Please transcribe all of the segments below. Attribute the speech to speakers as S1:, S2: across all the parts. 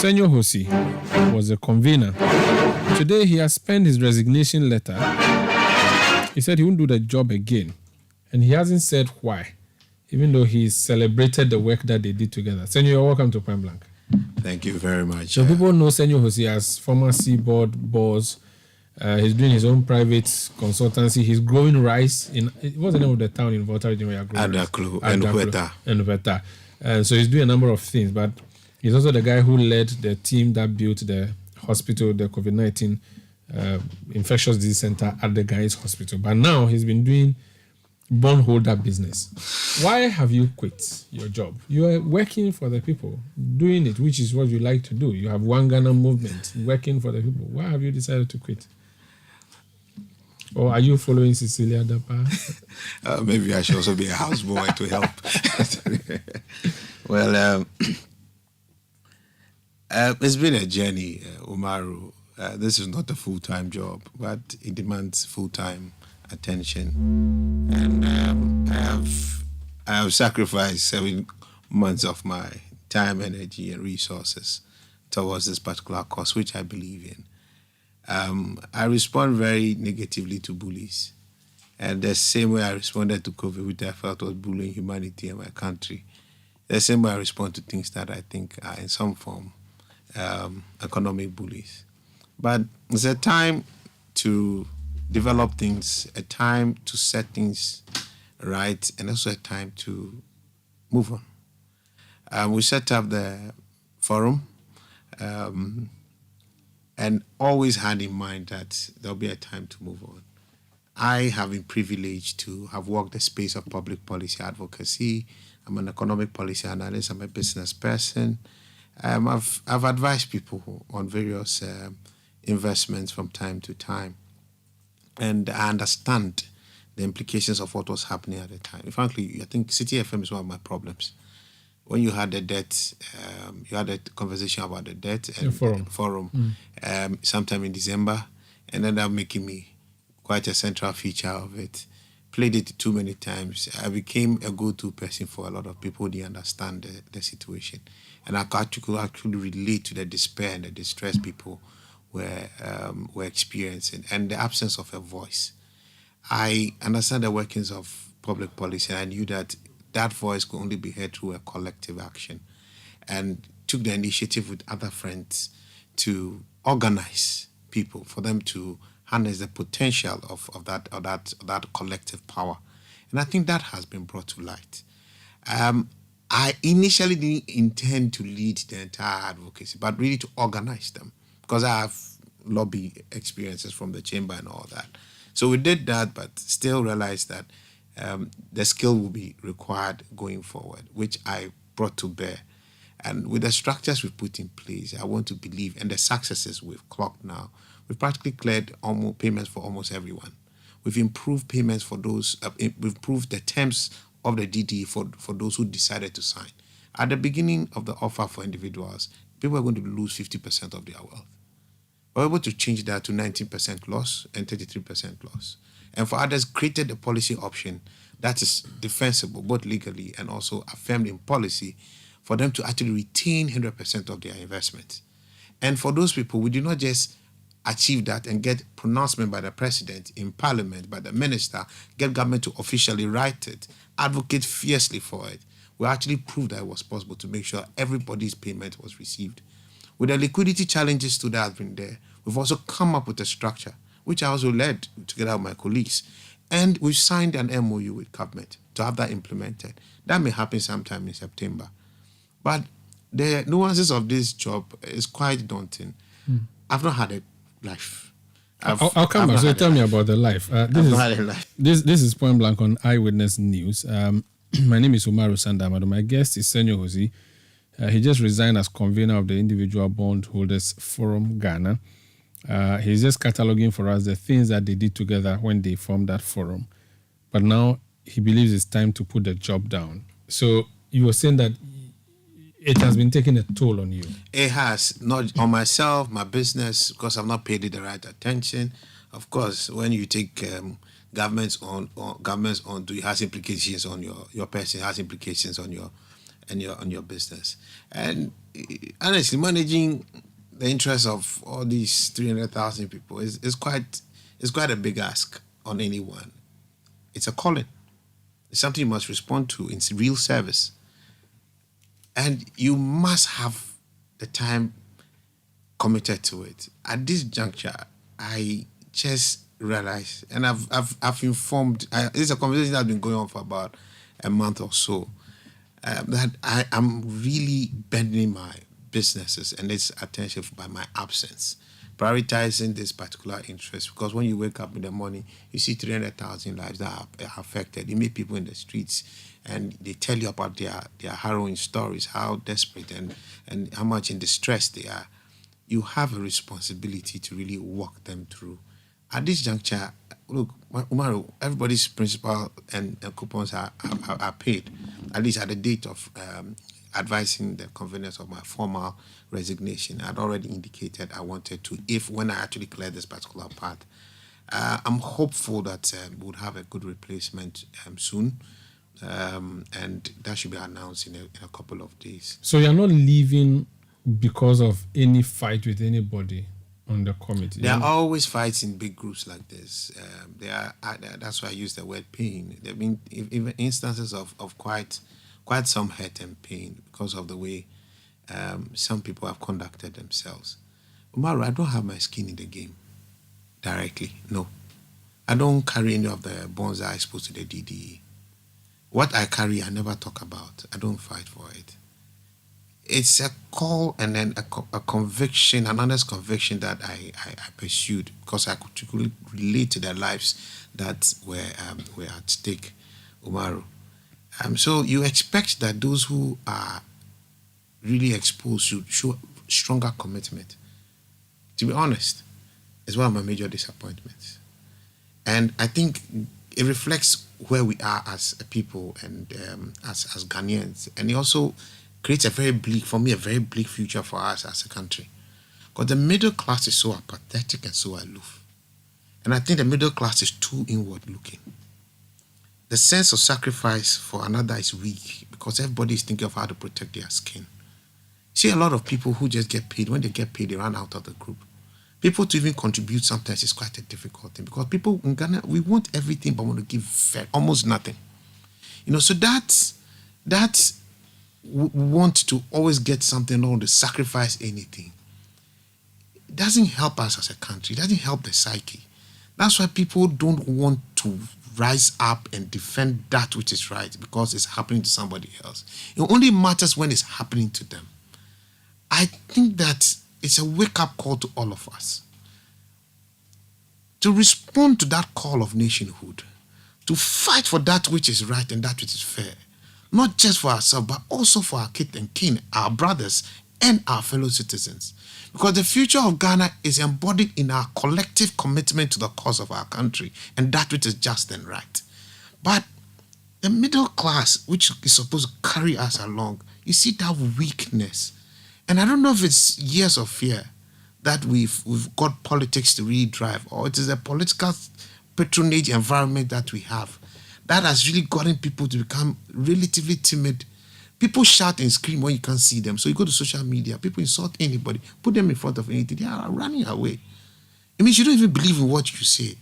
S1: Senyo Hosi was a convener. Today, he has penned his resignation letter. He said he won't do the job again. And he hasn't said why, even though he celebrated the work that they did together. Senyo, you're welcome to Point Blank.
S2: Thank you very much.
S1: So people know Senyo Hosi as former Seaboard boss. He's doing his own private consultancy. He's growing rice in, what's the name of the town in Volta region where you're growing rice? And Huerta. So he's doing a number of things, but he's also the guy who led the team that built the hospital, the COVID-19 infectious disease center at the Guy's hospital. But now he's been doing bondholder business. Why have you quit your job? You are working for the people, doing it, which is what you like to do. You have One Ghana movement, working for the people. Why have you decided to quit? Or are you following Cecilia Dapa?
S2: Maybe I should also be a houseboy to help. Well, it's been a journey, Umaru. This is not a full-time job, but it demands full-time attention. And I have sacrificed 7 months of my time, energy, and resources towards this particular cause, which I believe in. I respond very negatively to bullies. And the same way I responded to COVID, which I felt was bullying humanity and my country, the same way I respond to things that I think are in some form economic bullies. But it's a time to develop things, a time to set things right, and also a time to move on. We set up the forum and always had in mind that there'll be a time to move on. I have been privileged to have worked the space of public policy advocacy. I'm an economic policy analyst. I'm a business person. I've advised people on various investments from time to time. And I understand the implications of what was happening at the time. Frankly, I think Citi FM is one of my problems. When you had the debt, you had a conversation about the debt and forum sometime in December, and ended up making me quite a central feature of it. Played it too many times. I became a go-to person for a lot of people who didn't understand the situation. And I could actually relate to the despair and the distress people were experiencing, and the absence of a voice. I understand the workings of public policy, and I knew that that voice could only be heard through a collective action, and took the initiative with other friends to organize people for them to harness the potential of that collective power. And I think that has been brought to light. I initially didn't intend to lead the entire advocacy, but really to organize them, because I have lobby experiences from the chamber and all that. So we did that, but still realized that the skill will be required going forward, which I brought to bear. And with the structures we've put in place, I want to believe, and the successes we've clocked now, we've practically cleared almost payments for almost everyone. We've improved payments for those, we've improved the terms of the DD for those who decided to sign. At the beginning of the offer for individuals, people are going to lose 50% of their wealth. We're able to change that to 19% loss and 33% loss. And for others, created a policy option that is defensible, both legally and also affirmed in policy, for them to actually retain 100% of their investment. And for those people, we do not just achieve that and get pronouncement by the president in parliament, by the minister, get government to officially write it, advocate fiercely for it. We actually proved that it was possible to make sure everybody's payment was received. With the liquidity challenges that have been there, we've also come up with a structure, which I also led together with my colleagues. And we've signed an MOU with government to have that implemented. That may happen sometime in September. But the nuances of this job is quite daunting. I've not had a life.
S1: I'll come back. So tell me about the life. This is Point Blank on Eyewitness News. My name is Umaru Sanda Amadu. My guest is Senyo Hosi. He just resigned as convener of the Individual Bondholders Forum Ghana. He's just cataloging for us the things that they did together when they formed that forum. But now he believes it's time to put the job down. So you were saying that it has been taking a toll on you.
S2: It has, not on myself, my business, because I've not paid it the right attention. Of course, when you take governments on, it has implications on your person, it has implications on your business. And honestly, managing the interests of all these 300,000 people is quite a big ask on anyone. It's a calling. It's something you must respond to in real service. And you must have the time committed to it. At this juncture, I just realized, and I've informed, this is a conversation that's been going on for about a month or so, that I am really bending my businesses and its attention by my absence, prioritizing this particular interest. Because when you wake up in the morning, you see 300,000 lives that are affected. You meet people in the streets and they tell you about their harrowing stories, how desperate and how much in distress they are. You have a responsibility to really walk them through. At this juncture, look, Umaru, everybody's principal and coupons are paid, at least at the date of advising the conveners of my formal resignation. I'd already indicated I wanted to, when I actually clear this particular part. I'm hopeful that we would have a good replacement soon, and that should be announced in a couple of days.
S1: So you're not leaving because of any fight with anybody on the committee?
S2: There are always fights in big groups like this. That's why I use the word pain. There have been even instances of quite some hurt and pain because of the way some people have conducted themselves. Umaru, I don't have my skin in the game directly. No. I don't carry any of the bonds that I exposed to the DDE. What I carry, I never talk about. I don't fight for it. It's a call and then a conviction, an honest conviction that I pursued because I could relate to their lives that were at stake, Umaru. So you expect that those who are really exposed should show stronger commitment. To be honest, it's one of my major disappointments. And I think it reflects where we are as a people and as Ghanaians. And it also creates a very bleak future for us as a country. Because the middle class is so apathetic and so aloof. And I think the middle class is too inward-looking. The sense of sacrifice for another is weak because everybody is thinking of how to protect their skin. See a lot of people who just get paid. When they get paid, they run out of the group. People to even contribute sometimes is quite a difficult thing because people in Ghana, we want everything but want to give almost nothing. So that's want to always get something or to sacrifice anything. It doesn't help us as a country. It doesn't help the psyche. That's why people don't want to rise up and defend that which is right because it's happening to somebody else. It only matters when it's happening to them. I think that it's a wake-up call to all of us to respond to that call of nationhood, to fight for that which is right and that which is fair, not just for ourselves, but also for our kith and kin, our brothers, and our fellow citizens. Because the future of Ghana is embodied in our collective commitment to the cause of our country and that which is just and right. But the middle class, which is supposed to carry us along, you see that weakness. And I don't know if it's years of fear that we've got politics to really drive, or it is a political patronage environment that we have that has really gotten people to become relatively timid. People shout and scream when you can't see them. So you go to social media, people insult anybody, put them in front of anything, they are running away. It means you don't even believe in what you say.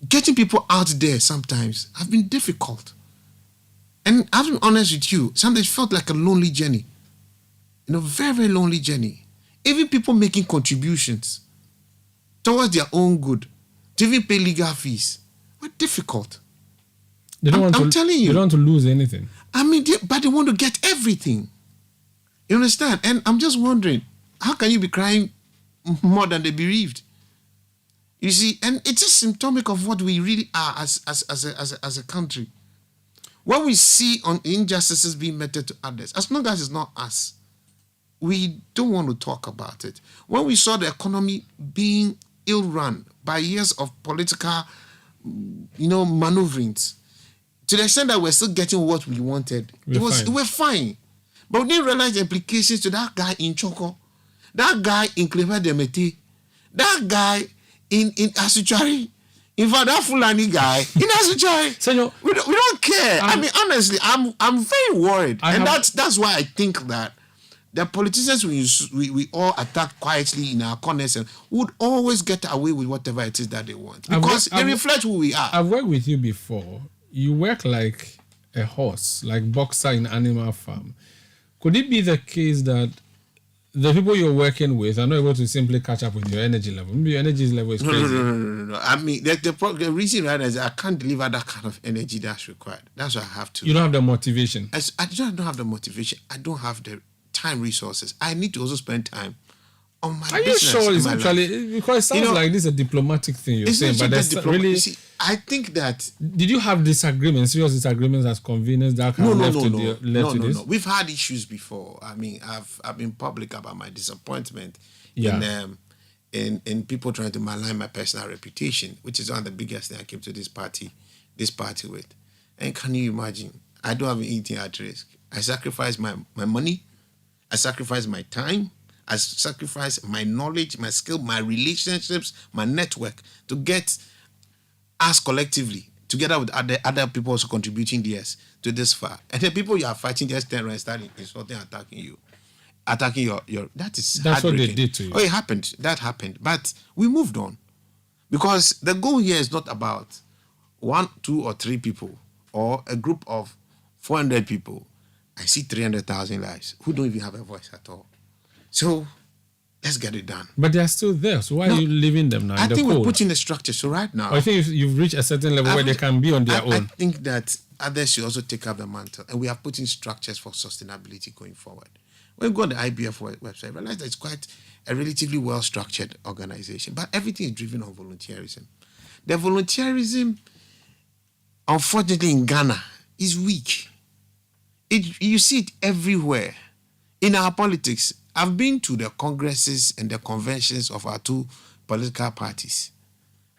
S2: Getting people out there sometimes have been difficult. And I'll be honest with you, sometimes it felt like a lonely journey. Very, very lonely journey. Even people making contributions towards their own good, to even pay legal fees, were difficult. I'm telling you.
S1: They don't want to lose anything.
S2: But they want to get everything. You understand? And I'm just wondering, how can you be crying more than the bereaved? You see, and it's just symptomatic of what we really are as a country. When we see on injustices being meted to others, as long as it's not us, we don't want to talk about it. When we saw the economy being ill-run by years of political, maneuverings, to the extent that we're still getting what we wanted, we're fine. But we didn't realize the implications to that guy in Choco, that guy in Clever Demete, that guy in Asuchari. In fact, that Fulani guy in Asuchari.
S1: Senyo,
S2: we don't care. Honestly, I'm very worried. That's why I think that The politicians we all attack quietly in our corners and would always get away with whatever it is that they want. Because they reflect who we are.
S1: I've worked with you before. You work like a horse, like boxer in Animal Farm. Could it be the case that the people you're working with are not able to simply catch up with your energy level? Maybe your energy level is crazy.
S2: No. I mean, the reason right is I can't deliver that kind of energy that's required. That's why I have to.
S1: You don't have the motivation.
S2: I don't have the motivation. I don't have the time resources. I need to also spend time on my business.
S1: Are you sure it's actually, because it sounds like this is a diplomatic thing you're saying, but there's really...
S2: See, I think that...
S1: Did you have disagreements, serious disagreements as conveners that have led to this?
S2: No. We've had issues before. I mean, I've been public about my disappointment in people trying to malign my personal reputation, which is one of the biggest things I came to this party with. And can you imagine? I don't have anything at risk. I sacrifice my money. I sacrifice my time. I sacrifice my knowledge, my skill, my relationships, my network to get us collectively, together with other people also contributing theirs to this far. And the people you are fighting just turn around and start insulting, attacking you. Attacking your that's
S1: what they did to you.
S2: Oh, it happened. That happened. But we moved on. Because the goal here is not about 1, 2, or 3 people or a group of 400 people. I see 300,000 lives who don't even have a voice at all. So let's get it done.
S1: But they are still there. So why are you leaving them now?
S2: I think we're putting the structure. So right now,
S1: I think you've reached a certain level where they can be on their own.
S2: I think that others should also take up the mantle, and we are putting structures for sustainability going forward. When you go on the IBF website, realize that it's quite a relatively well-structured organization, but everything is driven on volunteerism. The volunteerism, unfortunately, in Ghana is weak. You see it everywhere. In our politics, I've been to the congresses and the conventions of our 2 political parties.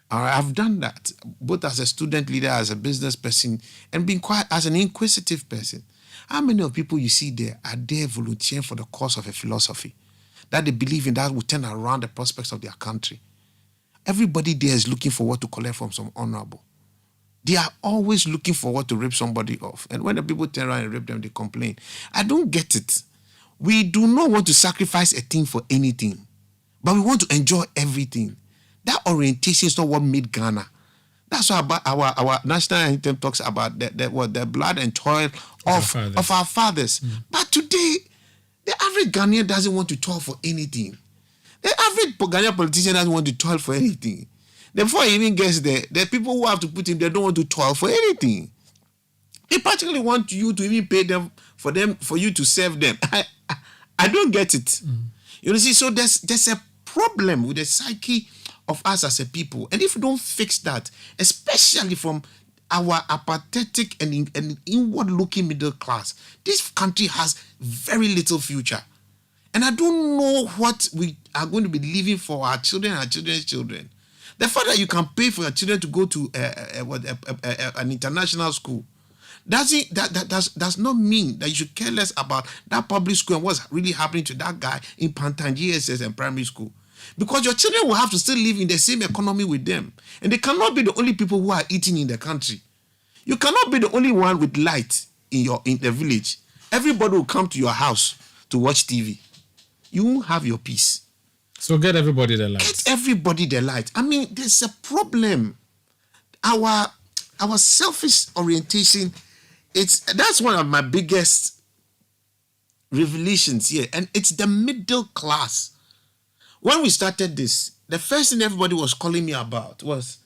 S2: I've done that, both as a student leader, as a business person, and being quite as an inquisitive person. How many of people you see there are there volunteering for the cause of a philosophy that they believe in that will turn around the prospects of their country? Everybody there is looking forward to collect from some honorable. They are always looking forward to rip somebody off. And when the people turn around and rip them, they complain. I don't get it. We do not want to sacrifice a thing for anything, but we want to enjoy everything. That orientation is not what made Ghana. That's why our national anthem talks about the blood and toil of our fathers. But today, the average Ghanaian doesn't want to toil for anything. The average Ghanaian politician doesn't want to toil for anything. Before he even gets there, the people who have to put him, they don't want to toil for anything. They particularly want you to even pay them for you to serve them. I don't get it. You see, so there's a problem with the psyche of us as a people. And if we don't fix that, especially from our apathetic and inward-looking middle class, this country has very little future. And I don't know what we are going to be leaving for our children and our children's children. The fact that you can pay for your children to go to an international school does not mean that you should care less about that public school and what's really happening to that guy in Pantan GSS and primary school. Because your children will have to still live in the same economy with them. And they cannot be the only people who are eating in the country. You cannot be the only one with light in the village. Everybody will come to your house to watch TV. You won't have your peace.
S1: So get everybody the light.
S2: Get everybody the light. I mean, there's a problem. Our selfish orientation, that's one of my biggest revelations here. And it's the middle class. When we started this, the first thing everybody was calling me about was,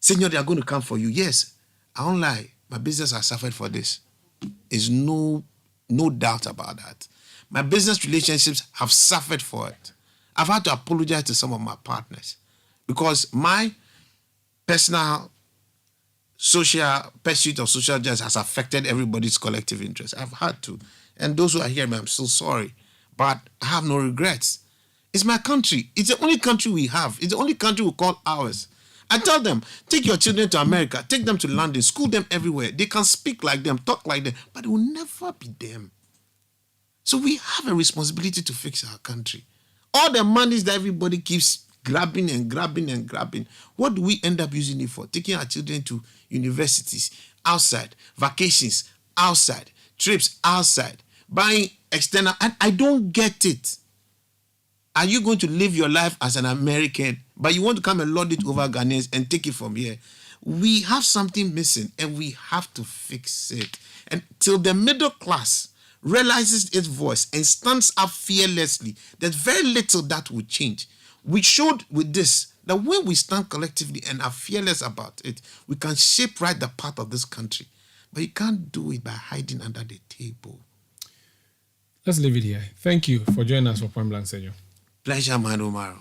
S2: Senyo, they are going to come for you. Yes, I won't lie. My business has suffered for this. There's no doubt about that. My business relationships have suffered for it. I've had to apologize to some of my partners because my personal social pursuit of social justice has affected everybody's collective interest. I've had to. And those who are hearing me, I'm so sorry. But I have no regrets. It's my country. It's the only country we have. It's the only country we call ours. I tell them, take your children to America, take them to London, school them everywhere. They can speak like them, talk like them, but it will never be them. So we have a responsibility to fix our country. All the monies that everybody keeps grabbing and grabbing and grabbing, what do we end up using it for? Taking our children to universities outside, vacations outside, trips outside, buying external, and I don't get it. Are you going to live your life as an American, but you want to come and lord it over Ghanaians and take it from here? We have something missing, and we have to fix it. And till the middle class realizes its voice and stands up fearlessly, there's very little that will change. We showed with this that when we stand collectively and are fearless about it, we can shape right the path of this country. But you can't do it by hiding under the table.
S1: Let's leave it here. Thank you for joining us for Point Blank, Senyo.
S2: Pleasure, man, Umaru.